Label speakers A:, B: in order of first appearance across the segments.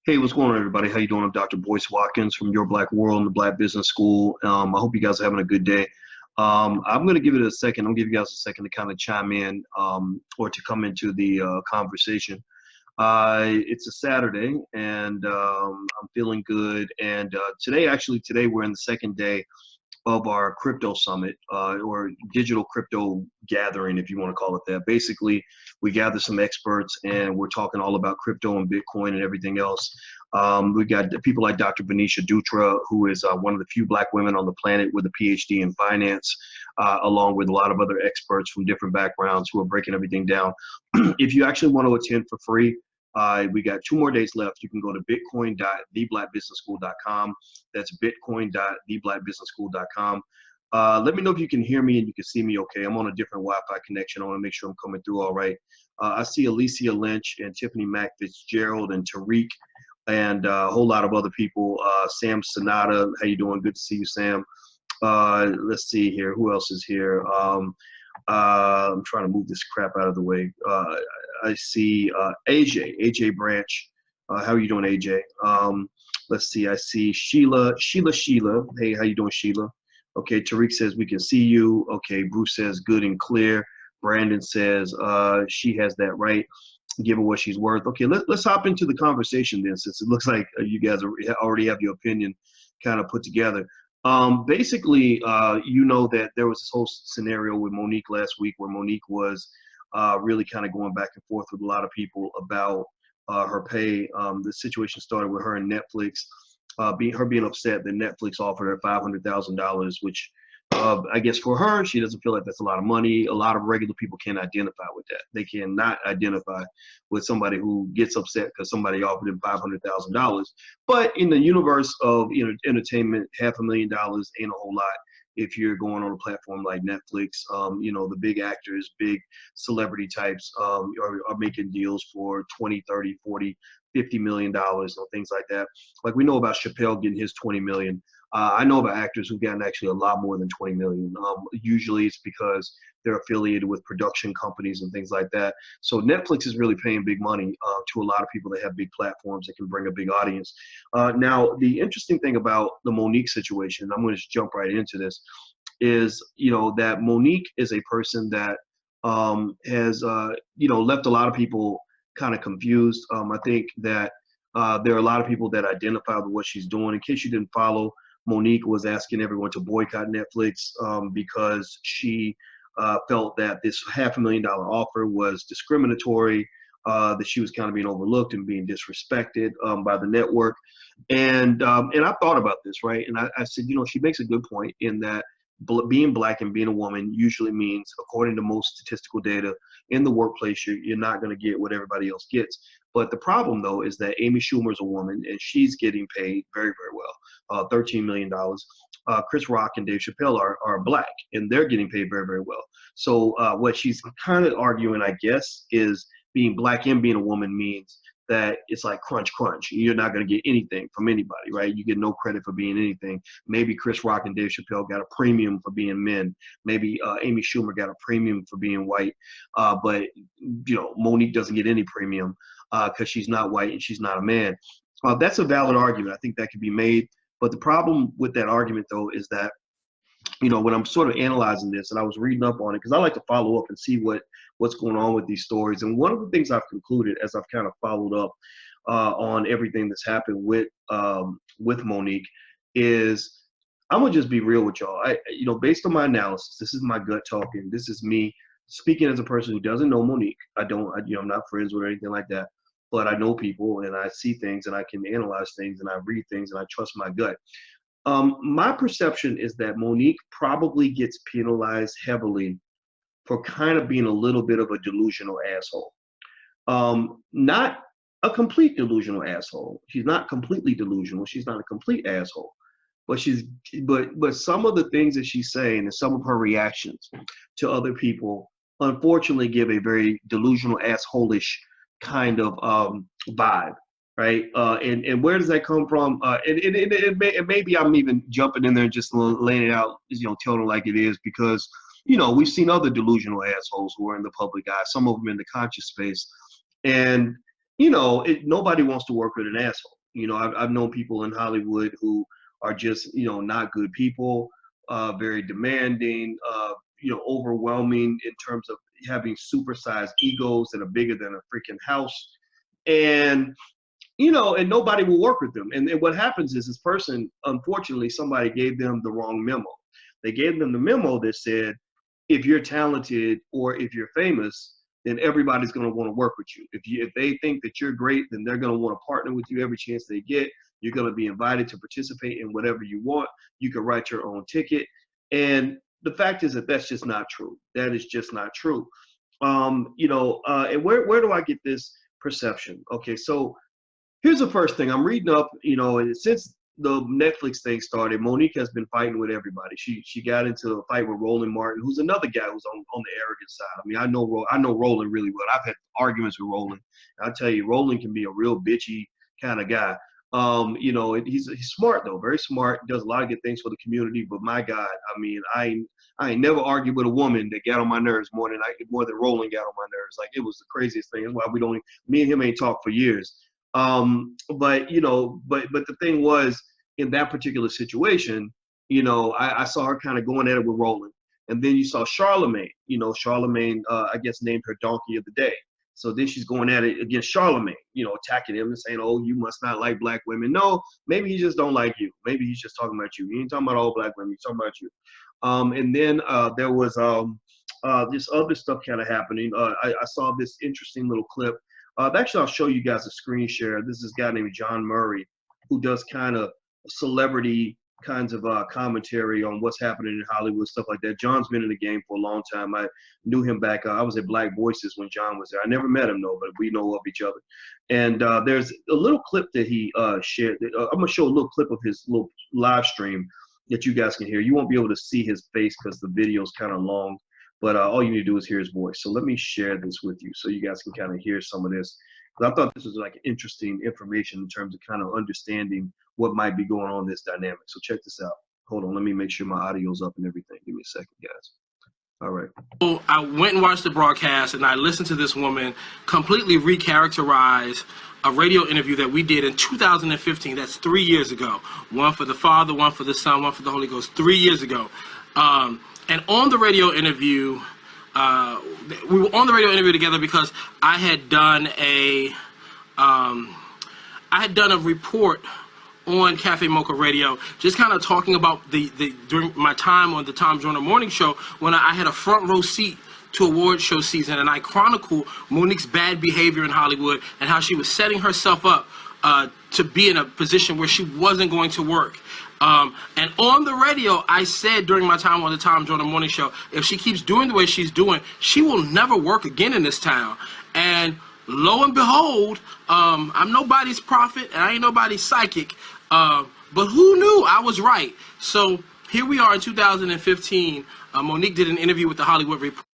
A: Hey, what's going on, everybody? How you doing? I'm Dr. Boyce Watkins from Your Black World and the Black Business School. I hope you guys are having a good day. I'm going to give it a second. I'll give you guys a second to kind of chime in or to come into the conversation. It's a Saturday, and I'm feeling good. And today we're in the second day of our crypto summit or digital crypto gathering, if you want to call it that. Basically, we gather some experts and we're talking all about crypto and Bitcoin and everything else. We got people like Dr. Venetia Dutra, who is one of the few Black women on the planet with a PhD in finance, along with a lot of other experts from different backgrounds who are breaking everything down. If you actually want to attend for free, we got 2 more days left. You can go to bitcoin.theblackbusinessschool.com. That's bitcoin.theblackbusinessschool.com. Let me know if you can hear me and you can see me okay. I'm on a different Wi-Fi connection. I want to make sure I'm coming through all right. I see Alicia Lynch and Tiffany Mack Fitzgerald and Tariq and a whole lot of other people. Sam Sonata, how you doing? Good to see you, Sam. Let's see here. Who else is here? I'm trying to move this crap out of the way. I see AJ Branch. How are you doing, AJ? Let's see. I see Sheila. Hey, how you doing, Sheila? Okay, Tariq says we can see you. Okay, Bruce says good and clear. Brandon says she has that right. Give her what she's worth. Okay, let's hop into the conversation then, since it looks like you guys already have your opinion kind of put together. Basically, you know that there was this whole scenario with Monique last week where Monique was really kind of going back and forth with a lot of people about her pay. The situation started with her and Netflix, being upset that Netflix offered her $500,000, which I guess for her, she doesn't feel like that's a lot of money. A lot of regular people can't identify with that. They cannot identify with somebody who gets upset because somebody offered them $500,000. But in the universe of entertainment, $500,000 ain't a whole lot. If you're going on a platform like Netflix, the big actors, big celebrity types are making deals for 20, 30, 40, $50 million or things like that. Like we know about Chappelle getting his 20 million. I know about actors who've gotten actually a lot more than 20 million. Usually it's because they're affiliated with production companies and things like that. So Netflix is really paying big money to a lot of people that have big platforms that can bring a big audience. Now, the interesting thing about the Monique situation, I'm going to just jump right into this, is, that Monique is a person that has, left a lot of people kind of confused. I think that there are a lot of people that identify with what she's doing. In case you didn't follow, Monique was asking everyone to boycott Netflix because she felt that this $500,000 offer was discriminatory, that she was kind of being overlooked and being disrespected by the network. And I thought about this, right? And I said, she makes a good point in that being Black and being a woman usually means, according to most statistical data, in the workplace, you're not going to get what everybody else gets. But the problem, though, is that Amy Schumer is a woman, and she's getting paid very, very well, $13 million. Chris Rock and Dave Chappelle are Black, and they're getting paid very, very well. So what she's kind of arguing, I guess, is being Black and being a woman means that it's like crunch. You're not going to get anything from anybody, right? You get no credit for being anything. Maybe Chris Rock and Dave Chappelle got a premium for being men. Maybe Amy Schumer got a premium for being white. But Monique doesn't get any premium because she's not white and she's not a man. That's a valid argument. I think that could be made. But the problem with that argument, though, is that when I'm sort of analyzing this, and I was reading up on it because I like to follow up and see what's going on with these stories. And one of the things I've concluded as I've kind of followed up on everything that's happened with Monique is, I'm gonna just be real with y'all. Based on my analysis, this is my gut talking. This is me speaking as a person who doesn't know Monique. I'm not friends with her or anything like that. But I know people and I see things and I can analyze things and I read things and I trust my gut. My perception is that Monique probably gets penalized heavily for kind of being a little bit of a delusional asshole. Not a complete delusional asshole. She's not completely delusional. She's not a complete asshole. But but some of the things that she's saying and some of her reactions to other people, unfortunately, give a very delusional asshole-ish kind of vibe. Right. And where does that come from? And maybe I'm even jumping in there and just laying it out, telling it like it is, because, we've seen other delusional assholes who are in the public eye, some of them in the conscious space. And, nobody wants to work with an asshole. You know, I've known people in Hollywood who are just, you know, not good people, very demanding, you know, overwhelming in terms of having supersized egos that are bigger than a freaking house. And, you know, and nobody will work with them. And what happens is this person, unfortunately, somebody gave them the wrong memo. They gave them the memo that said, if you're talented or if you're famous, then everybody's going to want to work with you. If they think that you're great, then they're going to want to partner with you every chance they get. You're going to be invited to participate in whatever you want. You can write your own ticket. And the fact is that that's just not true. That is just not true. You know, and where do I get this perception? Okay, so here's the first thing. I'm reading up, you know, and since the Netflix thing started, Monique has been fighting with everybody. She got into a fight with Roland Martin, who's another guy who's on the arrogant side. I mean, I know Roland really well. I've had arguments with Roland. I'll tell you, Roland can be a real bitchy kind of guy. You know, he's smart though, very smart. Does a lot of good things for the community. But my God, I mean, I ain't never argued with a woman that got on my nerves more than Roland got on my nerves. Like, it was the craziest thing. That's why me and him ain't talked for years. But you know, but the thing was, in that particular situation, you know, I saw her kind of going at it with Roland, and then you saw Charlemagne. You know, Charlemagne, I guess, named her Donkey of the Day. So then she's going at it against Charlemagne, you know, attacking him and saying, "Oh, you must not like black women." No, maybe he just don't like you. Maybe he's just talking about you. He ain't talking about all black women. He's talking about you. And then there was this other stuff kind of happening. I saw this interesting little clip. Actually, I'll show you guys a screen share. This is this guy named John Murray, who does kind of celebrity kinds of commentary on what's happening in Hollywood, stuff like that. John's been in the game for a long time. I knew him back. I was at Black Voices when John was there. I never met him though, but we know of each other. And there's a little clip that he shared. I'm gonna show a little clip of his little live stream that you guys can hear. You won't be able to see his face because the video is kind of long, but all you need to do is hear his voice. So let me share this with you so you guys can kind of hear some of this. I thought this was like interesting information in terms of kind of understanding what might be going on in this dynamic. So check this out. Hold on, let me make sure my audio's up and everything. Give me a second, guys. All right.
B: So I went and watched the broadcast, and I listened to this woman completely recharacterize a radio interview that we did in 2015. That's 3 years ago. One for the Father, one for the Son, one for the Holy Ghost. 3 years ago. And on the radio interview, we were on the radio interview together because I had done a report on Cafe Mocha Radio, just kind of talking about during my time on the Tom Joyner Morning Show, when I had a front row seat to award show season, and I chronicled Monique's bad behavior in Hollywood and how she was setting herself up to be in a position where she wasn't going to work. And on the radio, I said during my time on the Tom Joyner Morning Show, if she keeps doing the way she's doing, she will never work again in this town. And lo and behold, I'm nobody's prophet and I ain't nobody's psychic, but who knew I was right? So here we are in 2015. Monique did an interview with the Hollywood Reporter.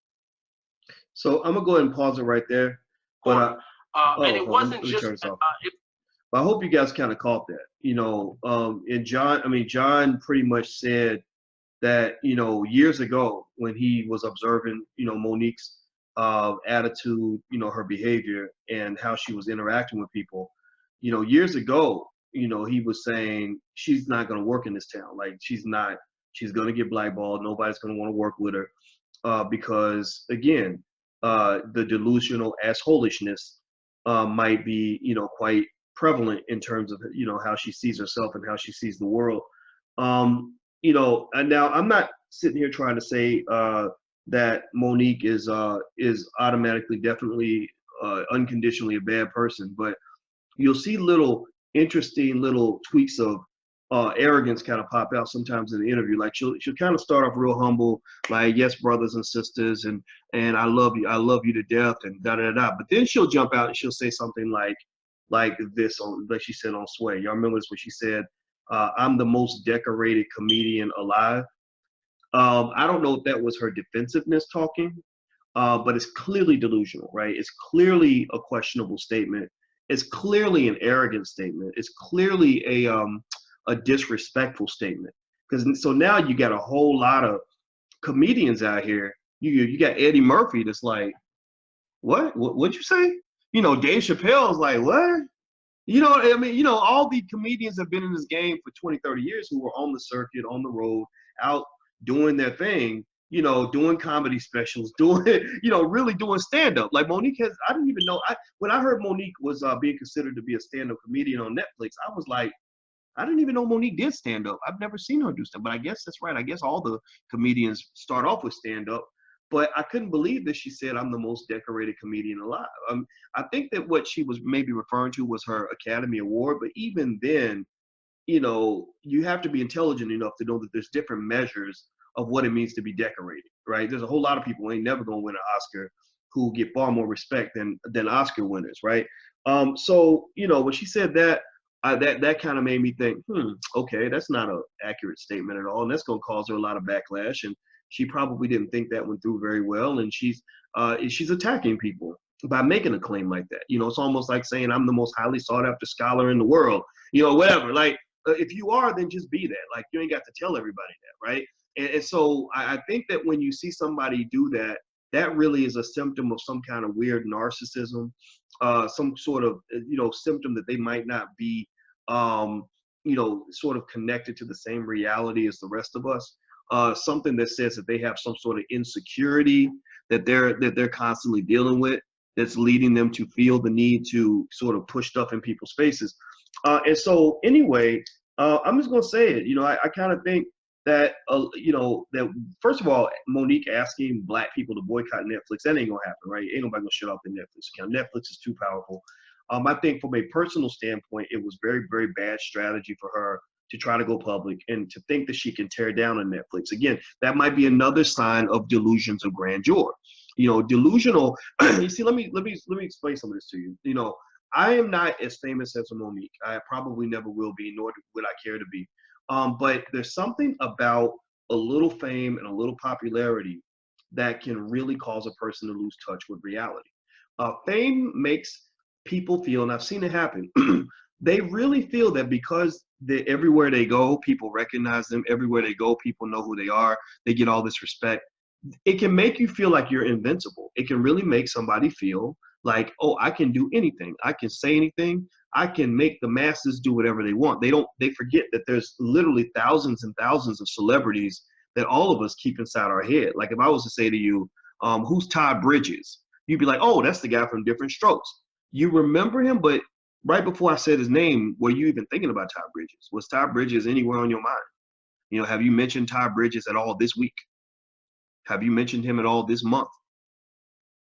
A: So I'm gonna go ahead and pause it right there. But
B: and it wasn't just.
A: But I hope you guys kind of caught that. You know, and John pretty much said that, you know, years ago when he was observing, you know, Monique's attitude, you know, her behavior and how she was interacting with people, you know, years ago, you know, he was saying she's not going to work in this town. Like, she's going to get blackballed. Nobody's going to want to work with her because, again, the delusional assholishness might be, you know, quite prevalent in terms of, you know, how she sees herself and how she sees the world. You know, and now I'm not sitting here trying to say that Monique is automatically, definitely, unconditionally a bad person, but you'll see interesting little tweaks of arrogance kind of pop out sometimes in the interview. Like she'll kind of start off real humble, like, yes, brothers and sisters, and I love you to death, and da da da. But then she'll jump out and she'll say something like this, like she said on Sway. Y'all remember this when she said, "I'm the most decorated comedian alive." I don't know if that was her defensiveness talking, but it's clearly delusional, right? It's clearly a questionable statement. It's clearly an arrogant statement. It's clearly a disrespectful statement. So now you got a whole lot of comedians out here. You got Eddie Murphy that's like, what'd you say? You know, Dave Chappelle's like, what? I mean, all the comedians have been in this game for 20, 30 years who were on the circuit, on the road, out doing their thing, doing comedy specials, doing, really doing stand-up. Like Monique I didn't even know, when I heard Monique was being considered to be a stand-up comedian on Netflix, I was like, I didn't even know Monique did stand-up. I've never seen her do stand-up, but I guess that's right. I guess all the comedians start off with stand-up. But I couldn't believe that she said, I'm the most decorated comedian alive. I think that what she was maybe referring to was her Academy Award, but even then, you have to be intelligent enough to know that there's different measures of what it means to be decorated, right? There's a whole lot of people who ain't never gonna win an Oscar who get far more respect than Oscar winners, right? So when she said that, that kind of made me think, okay, that's not an accurate statement at all, and that's gonna cause her a lot of backlash. And she probably didn't think that went through very well, and she's attacking people by making a claim like that. It's almost like saying I'm the most highly sought after scholar in the world, whatever. Like, if you are, then just be that. Like, you ain't got to tell everybody that, right? And so I think that when you see somebody do that, that really is a symptom of some kind of weird narcissism, some sort of, symptom that they might not be, sort of connected to the same reality as the rest of us. Something that says that they have some sort of insecurity that they're constantly dealing with, that's leading them to feel the need to sort of push stuff in people's faces. And so anyway, I'm just gonna say it. I kind of think that that first of all, Monique asking Black people to boycott Netflix, that ain't gonna happen, right? Ain't nobody gonna shut off the Netflix account. Netflix is too powerful. I think from a personal standpoint, it was very, very bad strategy for her to try to go public and to think that she can tear down on Netflix. Again, that might be another sign of delusions of grandeur. Delusional. You see, let me explain some of this to you. I am not as famous as a Monique. I probably never will be, nor would I care to be. But there's something about a little fame and a little popularity that can really cause a person to lose touch with reality. Fame makes people feel, and I've seen it happen, they really feel that because everywhere they go, people recognize them. Everywhere they go, people know who they are. They get all this respect. It can make you feel like you're invincible. It can really make somebody feel like, oh, I can do anything. I can say anything. I can make the masses do whatever they want. They forget that there's literally thousands and thousands of celebrities that all of us keep inside our head. Like if I was to say to you, who's Todd Bridges? You'd be like, oh, that's the guy from Different Strokes. You remember him, but right before I said his name, were you even thinking about Todd Bridges? Was Todd Bridges anywhere on your mind? Have you mentioned Todd Bridges at all this week? Have you mentioned him at all this month?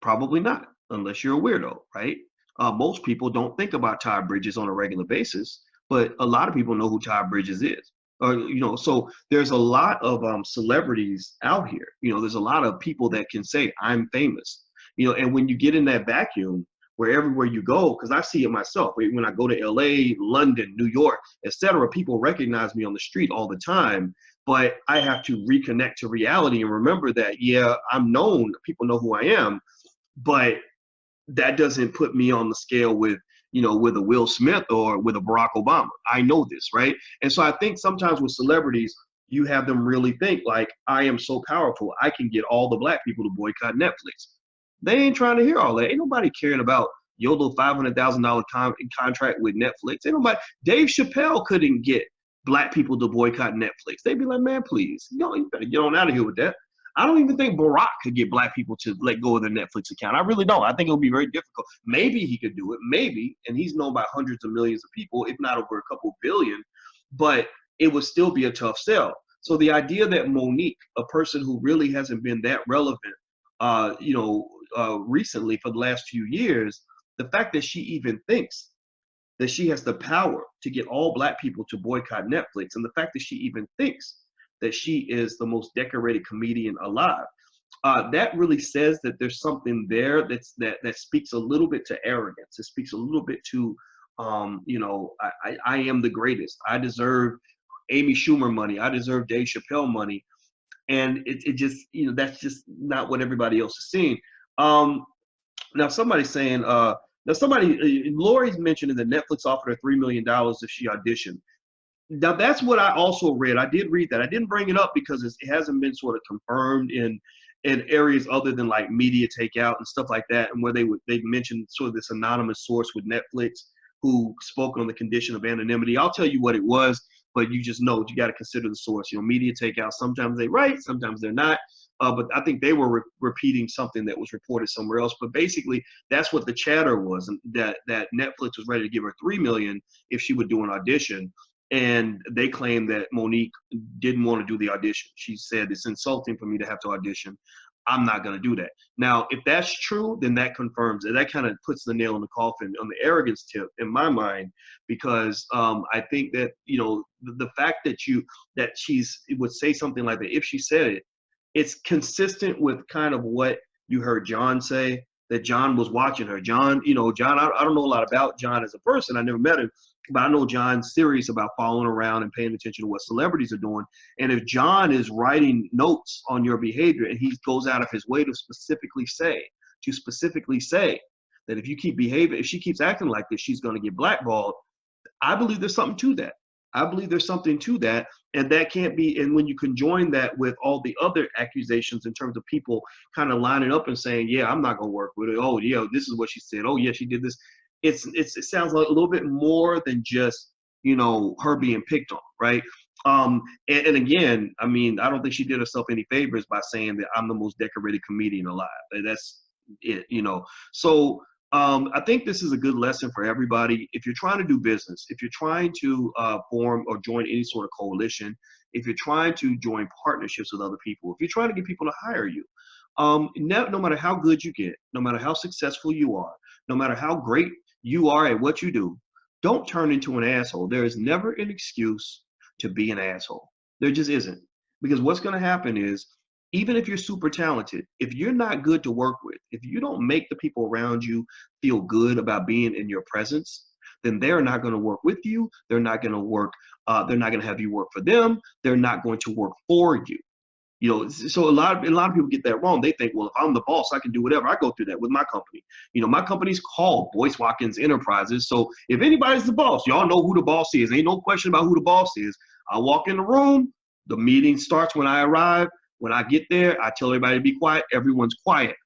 A: Probably not, unless you're a weirdo, right? Most people don't think about Todd Bridges on a regular basis, but a lot of people know who Todd Bridges is. So there's a lot of celebrities out here. There's a lot of people that can say, I'm famous. And when you get in that vacuum, where everywhere you go, because I see it myself, when I go to LA, London, New York, etc., people recognize me on the street all the time, but I have to reconnect to reality and remember that, yeah, I'm known, people know who I am, but that doesn't put me on the scale with a Will Smith or with a Barack Obama. I know this, right? And so I think sometimes with celebrities, you have them really think like, I am so powerful, I can get all the Black people to boycott Netflix. They ain't trying to hear all that. Ain't nobody caring about your little $500,000 contract with Netflix. Ain't nobody. Dave Chappelle couldn't get Black people to boycott Netflix. They'd be like, man, please, you better get on out of here with that. I don't even think Barack could get Black people to let go of their Netflix account. I really don't. I think it would be very difficult. Maybe he could do it, maybe, and he's known by hundreds of millions of people, if not over a couple billion, but it would still be a tough sell. So the idea that Monique, a person who really hasn't been that relevant, recently for the last few years, the fact that she even thinks that she has the power to get all Black people to boycott Netflix, and the fact that she even thinks that she is the most decorated comedian alive, that really says that there's something there that speaks a little bit to arrogance. It speaks a little bit to, I am the greatest. I deserve Amy Schumer money. I deserve Dave Chappelle money. And it just, that's just not what everybody else is seeing. Now somebody's saying, Lori's mentioning that Netflix offered her $3 million if she auditioned. Now that's what I also read. I did read that. I didn't bring it up because it hasn't been sort of confirmed in areas other than like media takeout and stuff like that, and where they mentioned sort of this anonymous source with Netflix who spoke on the condition of anonymity. I'll tell you what it was, but you just know you got to consider the source. Media takeout, sometimes they right, sometimes they're not. But I think they were repeating something that was reported somewhere else. But basically, that's what the chatter was, that Netflix was ready to give her $3 million if she would do an audition. And they claimed that Monique didn't want to do the audition. She said, it's insulting for me to have to audition. I'm not going to do that. Now, if that's true, then that confirms it. That kind of puts the nail in the coffin on the arrogance tip in my mind, because I think that, the fact that she's would say something like that, if she said it, it's consistent with kind of what you heard John say, that John was watching her. John, John, I don't know a lot about John as a person. I never met him, but I know John's serious about following around and paying attention to what celebrities are doing. And if John is writing notes on your behavior and he goes out of his way to specifically say that if she keeps acting like this, she's going to get blackballed, I believe there's something to that. And that can't be, and when you conjoin that with all the other accusations in terms of people kind of lining up and saying, yeah, I'm not going to work with it. Oh, yeah, this is what she said. Oh, yeah, she did this. It sounds like a little bit more than just, her being picked on, right? And again, I mean, I don't think she did herself any favors by saying that I'm the most decorated comedian alive. That's it, So I think this is a good lesson for everybody. If you're trying to do business, if you're trying to form or join any sort of coalition, if you're trying to join partnerships with other people, if you're trying to get people to hire you, no matter how good you get, no matter how successful you are, no matter how great you are at what you do, don't turn into an asshole. There is never an excuse to be an asshole. There just isn't. Because what's going to happen is, even if you're super talented, if you're not good to work with, if you don't make the people around you feel good about being in your presence, then they're not going to work with you. They're not going to work. They're not going to have you work for them. They're not going to work for you. So a lot of people get that wrong. They think, well, if I'm the boss, I can do whatever. I go through that with my company. My company's called Boyce Watkins Enterprises. So if anybody's the boss, y'all know who the boss is. Ain't no question about who the boss is. I walk in the room. The meeting starts when I arrive. When I get there, I tell everybody to be quiet. Everyone's quiet.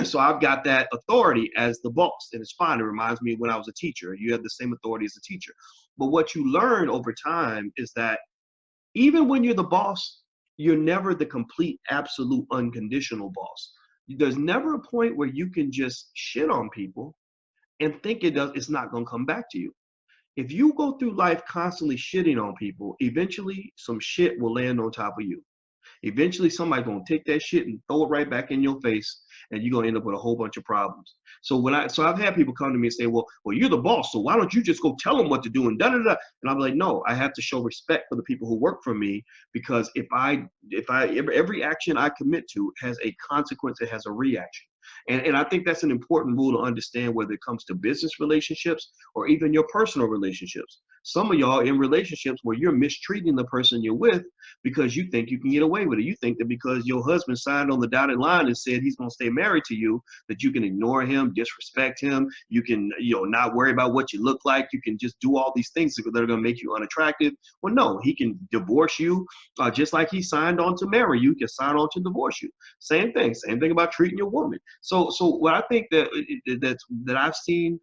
A: So I've got that authority as the boss, and it's fine. It reminds me of when I was a teacher. You have the same authority as a teacher. But what you learn over time is that even when you're the boss, you're never the complete, absolute, unconditional boss. There's never a point where you can just shit on people and think it's not going to come back to you. If you go through life constantly shitting on people, eventually some shit will land on top of you. Eventually, somebody's going to take that shit and throw it right back in your face, and you're going to end up with a whole bunch of problems. So I've had people come to me and say, well, you're the boss, so why don't you just go tell them what to do and da-da-da. And I'm like, no, I have to show respect for the people who work for me, because every action I commit to has a consequence, it has a reaction. And I think that's an important rule to understand, whether it comes to business relationships or even your personal relationships. Some of y'all in relationships where you're mistreating the person you're with because you think you can get away with it. You think that because your husband signed on the dotted line and said he's going to stay married to you, that you can ignore him, disrespect him. You can, not worry about what you look like. You can just do all these things that are going to make you unattractive. Well, no, he can divorce you just like he signed on to marry you. He can sign on to divorce you. Same thing about treating your woman. So what I think that I've seen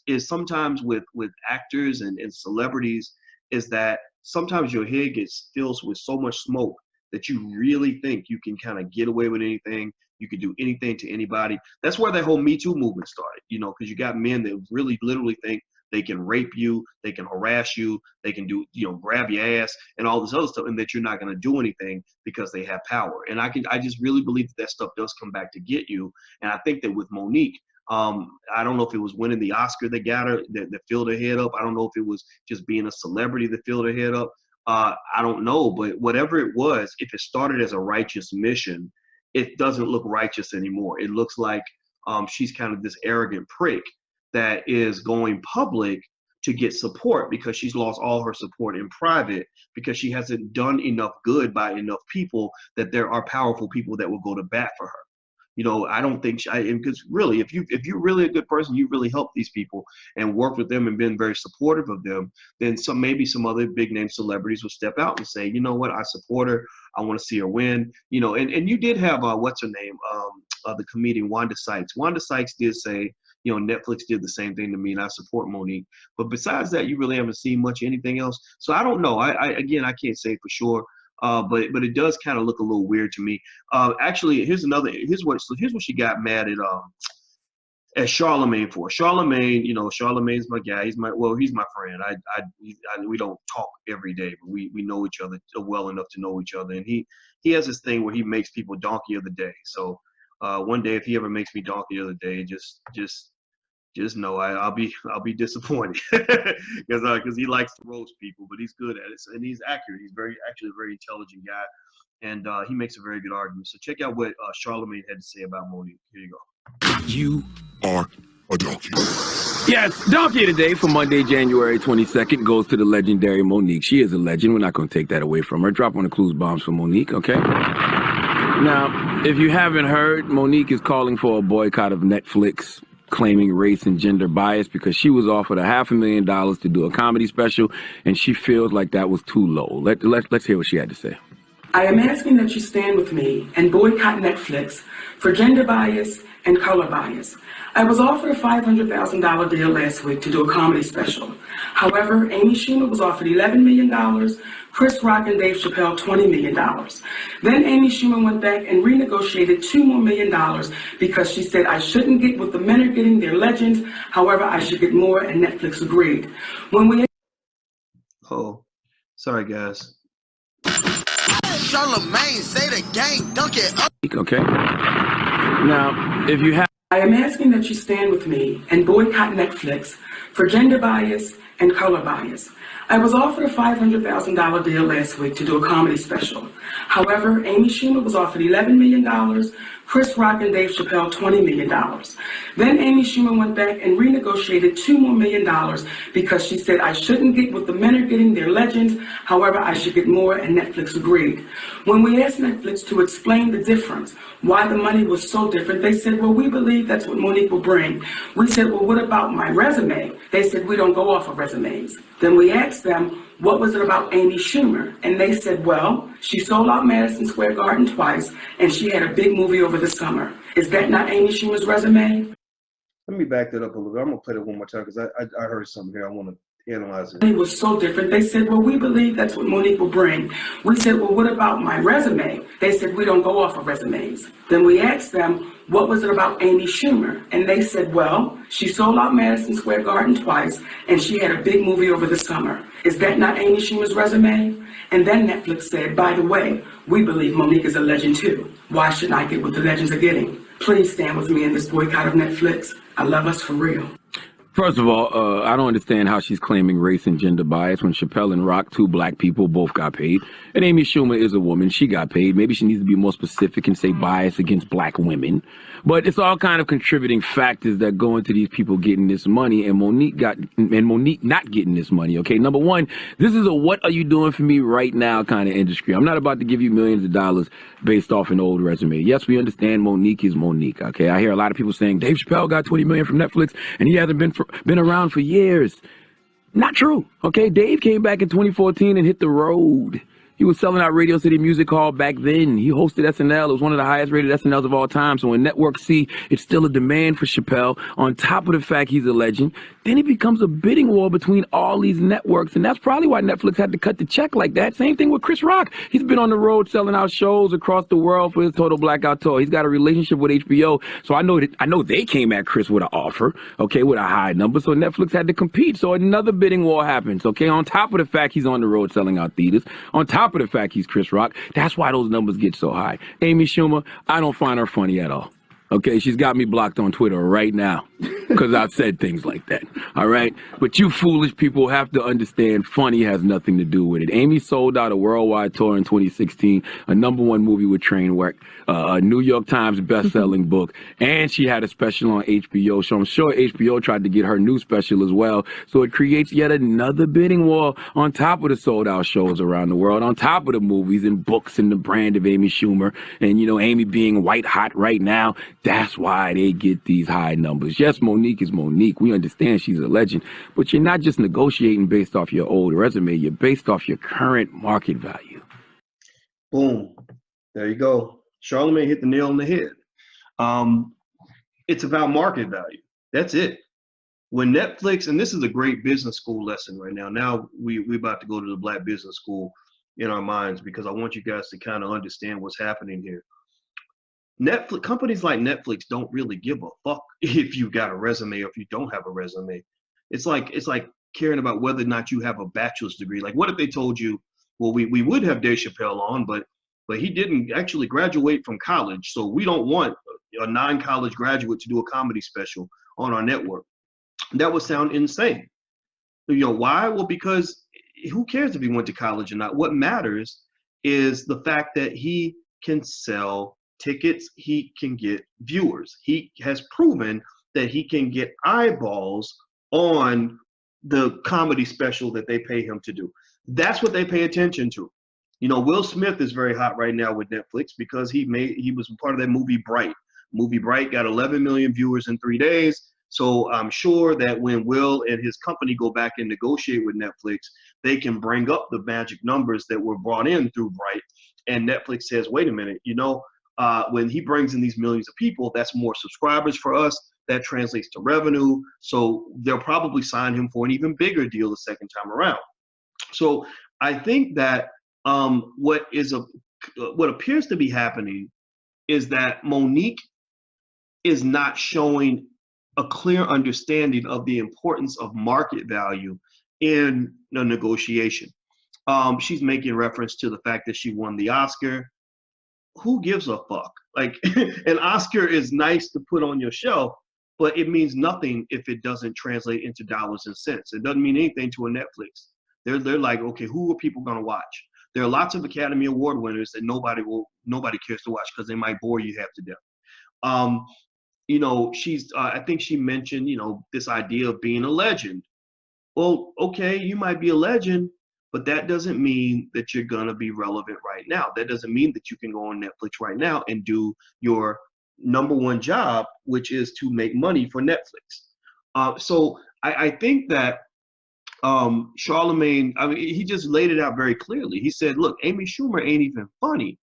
A: is sometimes with actors and celebrities is that sometimes your head gets filled with so much smoke that you really think you can kind of get away with anything. You can do anything to anybody. That's where that whole Me Too movement started, because you got men that really literally think they can rape you, they can harass you, they can do, grab your ass and all this other stuff, and that you're not going to do anything because they have power. And I just really believe that stuff does come back to get you. And I think that with Monique, I don't know if it was winning the Oscar that got her, that filled her head up. I don't know if it was just being a celebrity that filled her head up. I don't know, but whatever it was, if it started as a righteous mission, it doesn't look righteous anymore. It looks like she's kind of this arrogant prick that is going public to get support, because she's lost all her support in private, because she hasn't done enough good by enough people that there are powerful people that will go to bat for her. I don't think because really, if you're really a good person, you really help these people and work with them and been very supportive of them, then maybe some other big name celebrities will step out and say, you know what, I support her. I want to see her win. And you did have what's her name, the comedian Wanda Sykes. Wanda Sykes did say, Netflix did the same thing to me, and I support Monique. But besides that, you really haven't seen much anything else. So I don't know. Again, I can't say for sure. But it does kind of look a little weird to me. Actually, here's what she got mad at Charlemagne for. Charlemagne, Charlemagne's my guy. He's my friend. We don't talk every day, but we know each other well enough to know each other. And he has this thing where he makes people donkey of the day. So one day, if he ever makes me donkey of the day, just know I'll be disappointed because he likes to roast people, but he's good at it, and he's accurate. He's actually a very intelligent guy, and he makes a very good argument. So check out what Charlemagne had to say about Monique. Here you go.
C: You are a donkey.
D: Yes, Donkey today for Monday, January 22nd goes to the legendary Monique. She is a legend. We're not going to take that away from her. Drop one of the clues bombs for Monique, okay? Now, if you haven't heard, Monique is calling for a boycott of Netflix, claiming race and gender bias because she was offered $500,000 to do a comedy special, and she feels like that was too low. Let's hear what she had to say.
E: I am asking that you stand with me and boycott Netflix for gender bias and color bias. I was offered a $500,000 deal last week to do a comedy special. However, Amy Schumer was offered $11 million, Chris Rock and Dave Chappelle $20 million. Then Amy Schumer went back and renegotiated $2 more million because she said I shouldn't get what the men are getting, they're legends. However, I should get more, and Netflix agreed.
A: Oh, sorry guys.
C: Charlemagne, say the gang, dunk it up.
D: Okay. Now, if you have...
E: I am asking that you stand with me and boycott Netflix for gender bias and color bias. I was offered a $500,000 deal last week to do a comedy special. However, Amy Schumer was offered $11 million, Chris Rock and Dave Chappelle $20 million. Then Amy Schumer went back and renegotiated $2 more million because she said I shouldn't get what the men are getting, they're legends. However, I should get more, and Netflix agreed. When we asked Netflix to explain the difference, why the money was so different, they said, well, we believe that's what Monique will bring. We said, well, what about my resume? They said, we don't go off of resumes. Then we asked them, what was it about Amy Schumer? And they said, well, she sold out Madison Square Garden twice, and she had a big movie over the summer. Is that not Amy Schumer's resume?
A: Let me back that up a little bit. I'm going to play it one more time because I heard something here. I want to analyze it.
E: It was so different. They said, well, we believe that's what Monique will bring. We said, well, what about my resume? They said, we don't go off of resumes. Then we asked them, what was it about Amy Schumer? And they said, well, she sold out Madison Square Garden twice, and she had a big movie over the summer. Is that not Amy Schumer's resume? And then Netflix said, by the way, we believe Monique is a legend too. Why shouldn't I get what the legends are getting? Please stand with me in this boycott of Netflix. I love us for real.
D: First of all, I don't understand how she's claiming race and gender bias when Chappelle and Rock, two black people, both got paid. And Amy Schumer is a woman. She got paid. Maybe she needs to be more specific and say bias against black women. But it's all kind of contributing factors that go into these people getting this money and Monique not getting this money. Okay, number one, this is a what are you doing for me right now kind of industry. I'm not about to give you millions of dollars based off an old resume. Yes, we understand Monique is Monique. Okay, I hear a lot of people saying Dave Chappelle got $20 million from Netflix and he hasn't been around for years. Not true. Okay, Dave came back in 2014 and hit the road. He was selling out Radio City Music Hall back then. He hosted SNL. It was one of the highest rated SNLs of all time. So when networks see it's still a demand for Chappelle, on top of the fact he's a legend, then it becomes a bidding war between all these networks. And that's probably why Netflix had to cut the check like that. Same thing with Chris Rock. He's been on the road selling out shows across the world for his Total Blackout tour. He's got a relationship with HBO. So I know they came at Chris with an offer, okay, with a high number. So Netflix had to compete. So another bidding war happens, okay, on top of the fact he's on the road selling out theaters, on top of the fact he's Chris Rock. That's why those numbers get so high. Amy Schumer, I don't find her funny at all. Okay, she's got me blocked on Twitter right now because I've said things like that. All right, but you foolish people have to understand funny has nothing to do with it. Amy sold out a worldwide tour in 2016, a #1 movie with Trainwreck, a New York Times best-selling book, and she had a special on HBO. So I'm sure HBO tried to get her new special as well. So it creates yet another bidding war on top of the sold-out shows around the world, on top of the movies and books and the brand of Amy Schumer, and you know Amy being white hot right now. That's why they get these high numbers. Yes, Monique is Monique. We understand she's a legend, but you're not just negotiating based off your old resume. You're based off your current market value.
A: Boom. There you go. Charlemagne hit the nail on the head. It's about market value. That's it. When Netflix, and this is a great business school lesson right now. Now we about to go to the Black Business School in our minds because I want you guys to kind of understand what's happening here. Netflix companies like Netflix don't really give a fuck if you got a resume or if you don't have a resume. It's like caring about whether or not you have a bachelor's degree. Like, what if they told you, well, we would have Dave Chappelle on, but he didn't actually graduate from college, so we don't want a non-college graduate to do a comedy special on our network. That would sound insane. Why? Well, because who cares if he went to college or not? What matters is the fact that he can sell tickets, he can get viewers. He has proven that he can get eyeballs on the comedy special that they pay him to do. That's what they pay attention to. Will Smith is very hot right now with Netflix because he was part of that movie Bright. Movie Bright got 11 million viewers in 3 days. So I'm sure that when Will and his company go back and negotiate with Netflix, they can bring up the magic numbers that were brought in through Bright. And Netflix says, wait a minute, when he brings in these millions of people, that's more subscribers for us. That translates to revenue. So they'll probably sign him for an even bigger deal the second time around. So I think that what appears to be happening is that Monique is not showing a clear understanding of the importance of market value in the negotiation. She's making reference to the fact that she won the Oscar. Who gives a fuck? Like, an Oscar is nice to put on your shelf, but it means nothing if it doesn't translate into dollars and cents. It doesn't mean anything to a Netflix. They're like, okay, who are people gonna watch? There are lots of Academy Award winners that nobody cares to watch because they might bore you half to death. I think she mentioned, this idea of being a legend. Well, okay, you might be a legend, but that doesn't mean that you're gonna be relevant right now. That doesn't mean that you can go on Netflix right now and do your number one job, which is to make money for Netflix. So I think that Charlemagne, he just laid it out very clearly. He said, look, Amy Schumer ain't even funny,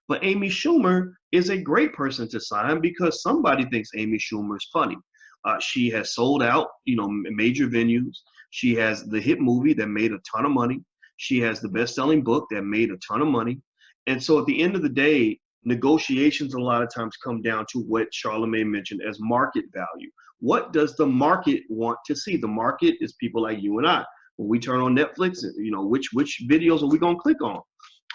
A: but Amy Schumer is a great person to sign because somebody thinks Amy Schumer is funny. She has sold out, major venues. She has the hit movie that made a ton of money. She has the best-selling book that made a ton of money. And so at the end of the day, negotiations a lot of times come down to what Charlemagne mentioned as market value. What does the market want to see? The market is people like you and I. When we turn on Netflix, which videos are we going to click on?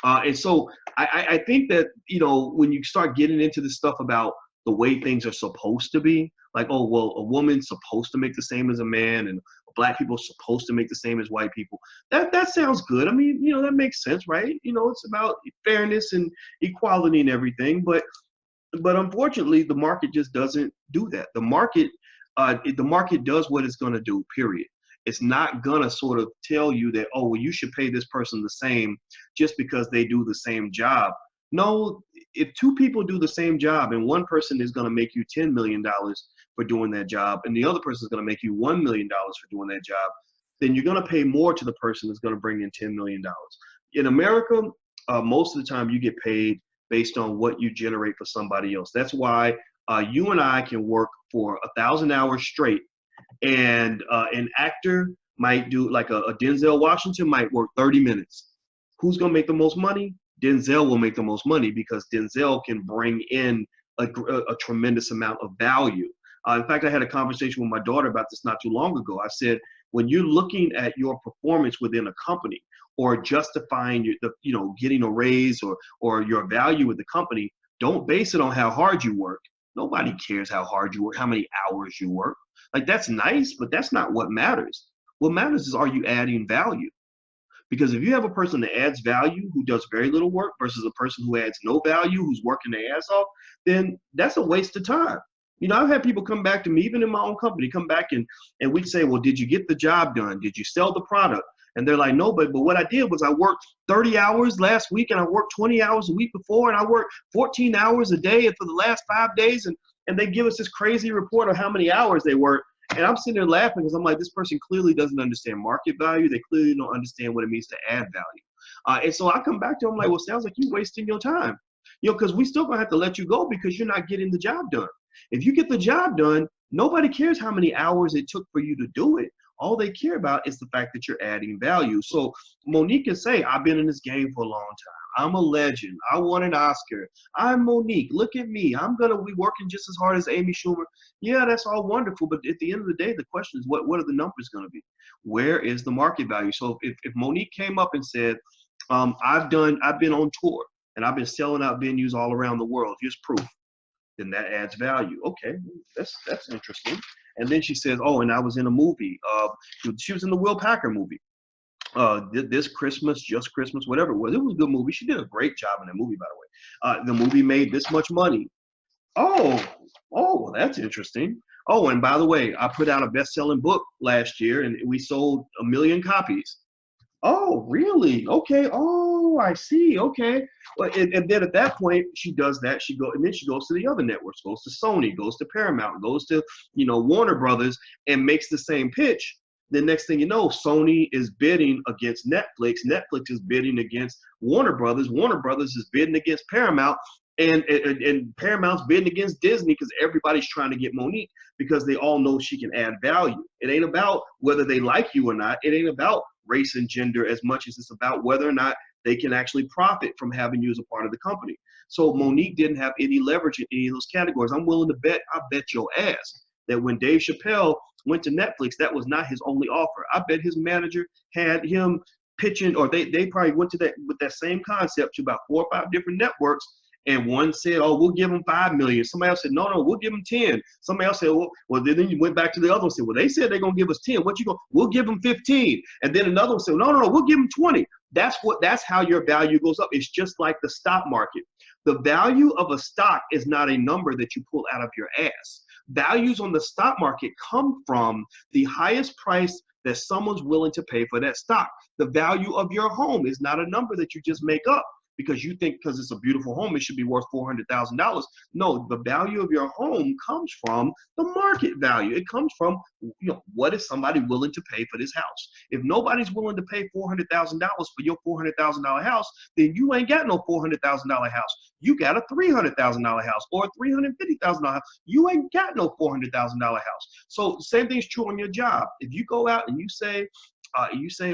A: And so I think that, when you start getting into this stuff about the way things are supposed to be, like, oh, well, a woman's supposed to make the same as a man and Black people are supposed to make the same as white people. That sounds good. I mean, that makes sense, right? It's about fairness and equality and everything. But unfortunately, the market just doesn't do that. The market does what it's going to do, period. It's not going to sort of tell you that, oh, well, you should pay this person the same just because they do the same job. No, if two people do the same job and one person is going to make you $10 million for doing that job and the other person is going to make you $1 million for doing that job, then you're going to pay more to the person that's going to bring in $10 million. In America, most of the time you get paid based on what you generate for somebody else. That's why you and I can work for 1,000 hours straight, and an actor might do, like a Denzel Washington might work 30 minutes. Who's going to make the most money? Denzel will make the most money because Denzel can bring in a tremendous amount of value. In fact, I had a conversation with my daughter about this not too long ago. I said, when you're looking at your performance within a company or justifying getting a raise or your value with the company, don't base it on how hard you work. Nobody cares how hard you work, how many hours you work. Like, that's nice, but that's not what matters. What matters is, are you adding value? Because if you have a person that adds value who does very little work versus a person who adds no value, who's working their ass off, then that's a waste of time. I've had people come back to me, even in my own company, come back and we'd say, well, did you get the job done? Did you sell the product? And they're like, no, but what I did was I worked 30 hours last week and I worked 20 hours the week before and I worked 14 hours a day for the last 5 days. And they give us this crazy report of how many hours they work. And I'm sitting there laughing because I'm like, this person clearly doesn't understand market value. They clearly don't understand what it means to add value. And so I come back to them like, well, sounds like you're wasting your time. Because we still gonna have to let you go because you're not getting the job done. If you get the job done, Nobody cares how many hours it took for you to do it. All they care about is the fact that you're adding value. So Monique can say, I've been in this game for a long time. I'm a legend. I won an Oscar. I'm Monique. Look at me. I'm going to be working just as hard as Amy Schumer. Yeah, that's all wonderful. But at the end of the day, the question is, what are the numbers going to be? Where is the market value? So if Monique came up and said, I've been on tour and I've been selling out venues all around the world. Here's proof. Then that adds value. Okay, that's interesting. And then she says, oh, and I was in a movie. She was in the Will Packer movie. This Christmas, Just Christmas, whatever it was. It was a good movie. She did a great job in that movie, by the way. The movie made this much money. Oh, well, that's interesting. Oh, and by the way, I put out a best-selling book last year, and we sold 1 million copies. Oh, really? Okay. Oh, I see. Okay. Well, and then at that point, she does that. And then she goes to the other networks, goes to Sony, goes to Paramount, goes to, Warner Brothers, and makes the same pitch. The next thing you know, Sony is bidding against Netflix. Netflix is bidding against Warner Brothers. Warner Brothers is bidding against Paramount. And Paramount's bidding against Disney because everybody's trying to get Monique because they all know she can add value. It ain't about whether they like you or not. It ain't about race and gender as much as it's about whether or not they can actually profit from having you as a part of the company. So Monique didn't have any leverage in any of those categories. I'm willing to bet, I bet your ass, that when Dave Chappelle went to Netflix, that was not his only offer. I bet his manager had him pitching, or they probably went to that with that same concept to about 4 or 5 different networks. And one said, oh, we'll give them 5 million. Somebody else said, no, we'll give them 10. Somebody else said, well, then you went back to the other one and said, well, they said they're going to give us 10. What you going? We'll give them 15. And then another one said, no, we'll give them 20. That's how your value goes up. It's just like the stock market. The value of a stock is not a number that you pull out of your ass. Values on the stock market come from the highest price that someone's willing to pay for that stock. The value of your home is not a number that you just make up because you think because it's a beautiful home, it should be worth $400,000. No, the value of your home comes from the market value. It comes from, what is somebody willing to pay for this house? If nobody's willing to pay $400,000 for your $400,000 house, then you ain't got no $400,000 house. You got a $300,000 house or a $350,000 house. You ain't got no $400,000 house. So same thing's true on your job. If you go out and you say,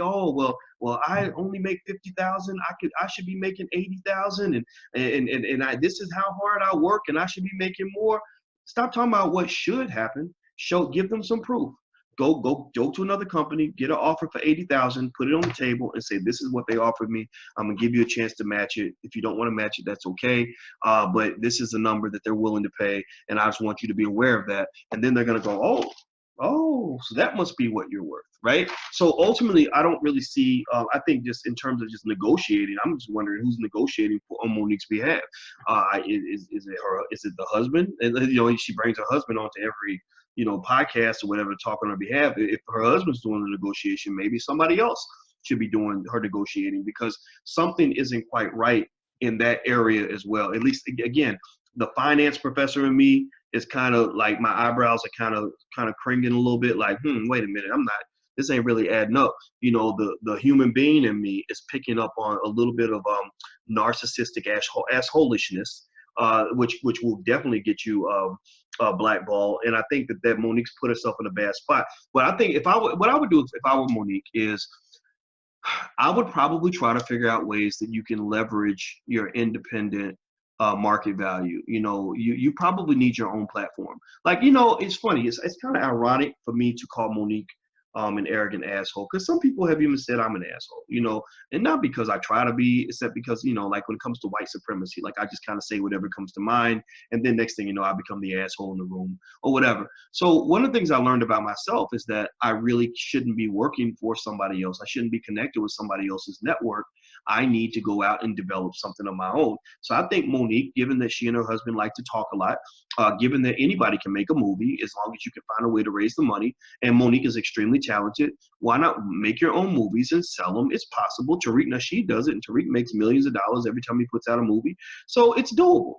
A: oh, well, I only make 50,000. I should be making 80,000, and this is how hard I work, and I should be making more. Stop talking about what should happen. Give them some proof. Go to another company, get an offer for 80,000, put it on the table, and say, this is what they offered me. I'm gonna give you a chance to match it. If you don't want to match it, that's okay. But this is the number that they're willing to pay, and I just want you to be aware of that. And then they're gonna go, oh, so that must be what you're worth, right? So ultimately, I don't really see, I think just in terms of just negotiating, I'm just wondering who's negotiating on Monique's behalf. Is it the husband? And, she brings her husband onto every, podcast or whatever to talk on her behalf. If her husband's doing the negotiation, maybe somebody else should be doing her negotiating because something isn't quite right in that area as well. At least, again, the finance professor in me is kind of like my eyebrows are kind of cringing a little bit like, wait a minute, this ain't really adding up. The human being in me is picking up on a little bit of narcissistic assholishness, which will definitely get you blackball. And I think that Monique's put herself in a bad spot. But I think what I would do if I were Monique is I would probably try to figure out ways that you can leverage your independent market value. You probably need your own platform. Like, it's funny. It's kind of ironic for me to call Monique an arrogant asshole, because some people have even said I'm an asshole, and not because I try to be, except because, like when it comes to white supremacy, like I just kind of say whatever comes to mind, and then next thing you know, I become the asshole in the room or whatever. So one of the things I learned about myself is that I really shouldn't be working for somebody else. I shouldn't be connected with somebody else's network. I need to go out and develop something of my own. So I think Monique, given that she and her husband like to talk a lot, given that anybody can make a movie as long as you can find a way to raise the money, and Monique is extremely talented, why not make your own movies and sell them? It's possible. Tariq, now she does it, and Tariq makes millions of dollars every time he puts out a movie. So it's doable,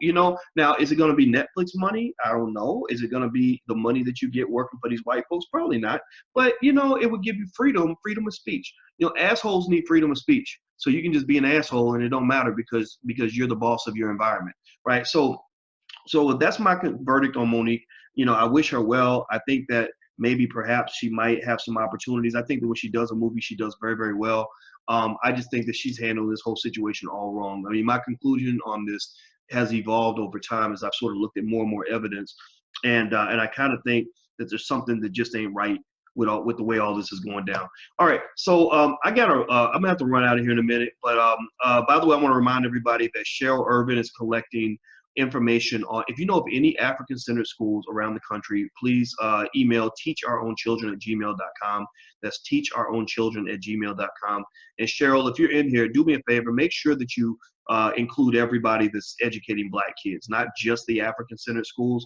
A: Now, is it going to be Netflix money? I don't know. Is it going to be the money that you get working for these white folks? Probably not. But, it would give you freedom of speech. Assholes need freedom of speech. So you can just be an asshole and it don't matter because you're the boss of your environment, right? So that's my verdict on Monique. I wish her well. I think that maybe perhaps she might have some opportunities. I think that when she does a movie, she does very, very well. I just think that she's handled this whole situation all wrong. I mean, my conclusion on this has evolved over time as I've sort of looked at more and more evidence, and I kind of think that there's something that just ain't right with the way all this is going down. All right, so I'm gonna have to run out of here in a minute. But by the way, I want to remind everybody that Cheryl Urban is collecting information on, if you know of any African-centered schools around the country, please email teachourownchildren@gmail.com. That's teachourownchildren@gmail.com. And Cheryl, if you're in here, do me a favor, make sure that you include everybody that's educating Black kids, not just the African-centered schools.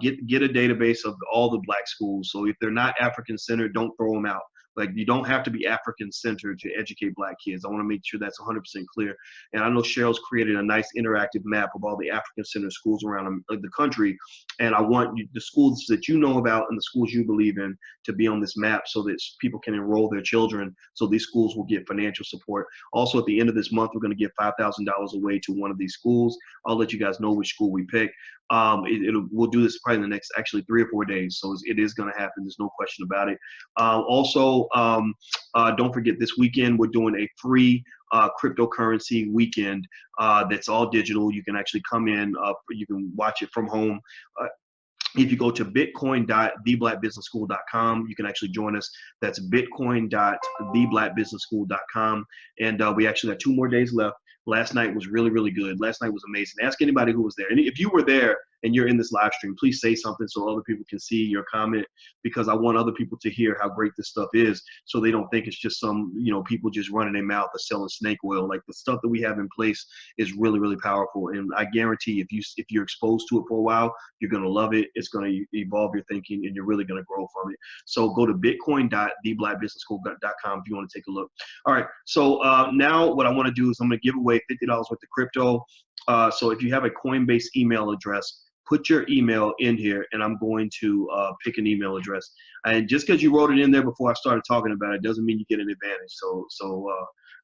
A: Get a database of all the Black schools. So if they're not African-centered, don't throw them out. Like, you don't have to be African-centered to educate Black kids. I want to make sure that's 100% clear. And I know Cheryl's created a nice interactive map of all the African-centered schools around the country. And I want the schools that you know about and the schools you believe in to be on this map so that people can enroll their children, so these schools will get financial support. Also, at the end of this month, we're going to give $5,000 away to one of these schools. I'll let you guys know which school we pick. We'll do this probably in the next actually 3 or 4 days. So it is going to happen. There's no question about it. Also, don't forget, this weekend we're doing a free cryptocurrency weekend that's all digital. You can actually come in, you can watch it from home. If you go to bitcoin.theblackbusinessschool.com, you can actually join us. That's bitcoin.theblackbusinessschool.com. And we actually have 2 more days left. Last night was really, really good. Last night was amazing. Ask anybody who was there. And if you were there and you're in this live stream, please say something so other people can see your comment, because I want other people to hear how great this stuff is, so they don't think it's just some, people just running their mouth or selling snake oil. Like, the stuff that we have in place is really, really powerful. And I guarantee if you're exposed to it for a while, you're going to love it. It's going to evolve your thinking, and you're really going to grow from it. So go to bitcoin.theblackbusinessschool.com if you want to take a look. All right. So now what I want to do is I'm going to give away $50 worth of crypto. So if you have a Coinbase email address, put your email in here, and I'm going to pick an email address. And just because you wrote it in there before I started talking about it doesn't mean you get an advantage. So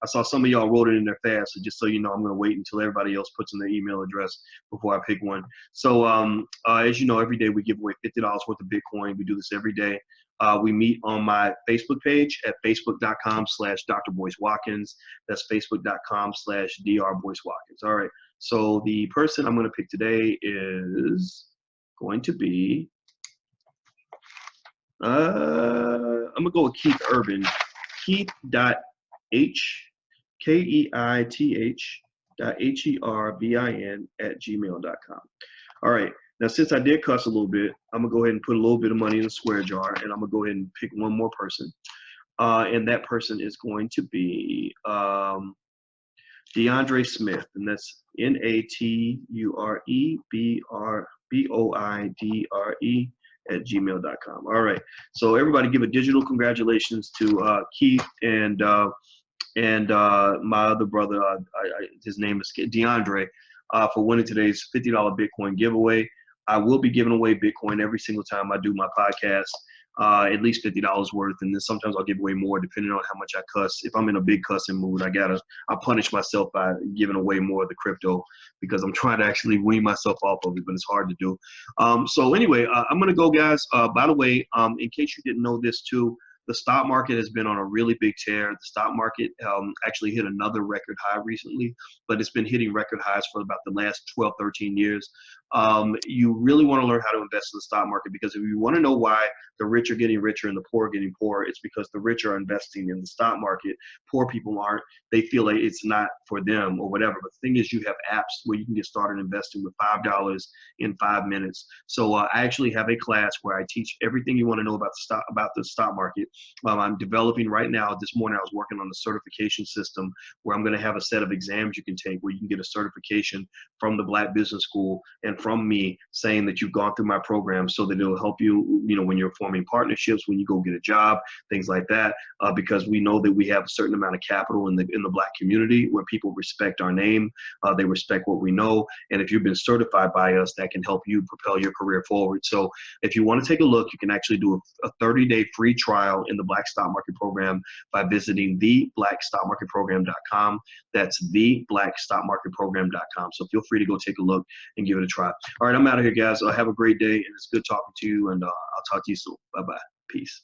A: I saw some of y'all wrote it in there fast. So just so you know, I'm going to wait until everybody else puts in their email address before I pick one. So as you know, every day we give away $50 worth of Bitcoin. We do this every day. We meet on my Facebook page at facebook.com/Dr. Boyce Watkins. That's facebook.com/Dr. Boyce Watkins. All right. So the person I'm going to pick today is going to be, I'm going to go with Keith Urban. Keith.Herbin@gmail.com. All right. Now, since I did cuss a little bit, I'm going to go ahead and put a little bit of money in a square jar, and I'm going to go ahead and pick one more person. And that person is going to be DeAndre Smith, and that's NATUREBOIDRE@gmail.com. All right. So everybody give a digital congratulations to Keith and my other brother, his name is DeAndre, for winning today's $50 Bitcoin giveaway. I will be giving away Bitcoin every single time I do my podcast, at least $50 worth, and then sometimes I'll give away more depending on how much I cuss. If I'm in a big cussing mood, I punish myself by giving away more of the crypto, because I'm trying to actually wean myself off of it, but it's hard to do. So anyway, I'm gonna go, guys. By the way, in case you didn't know this too, the stock market has been on a really big tear. The stock market actually hit another record high recently, but it's been hitting record highs for about the last 12, 13 years. You really want to learn how to invest in the stock market, because if you want to know why the rich are getting richer and the poor are getting poorer, it's because the rich are investing in the stock market. Poor people aren't. They feel like it's not for them or whatever. But the thing is, you have apps where you can get started investing with $5 in 5 minutes. So I actually have a class where I teach everything you want to know about the stock market. I'm developing right now. This morning I was working on the certification system where I'm going to have a set of exams you can take where you can get a certification from the Black Business School and from me saying that you've gone through my program, so that it'll help you, when you're forming partnerships, when you go get a job, things like that, because we know that we have a certain amount of capital in the Black community where people respect our name, they respect what we know, and if you've been certified by us, that can help you propel your career forward. So if you want to take a look, you can actually do a 30-day free trial account in the Black Stock Market Program by visiting theblackstockmarketprogram.com. That's theblackstockmarketprogram.com. So feel free to go take a look and give it a try. All right, I'm out of here, guys. Have a great day, and it's good talking to you, and I'll talk to you soon. Bye-bye. Peace.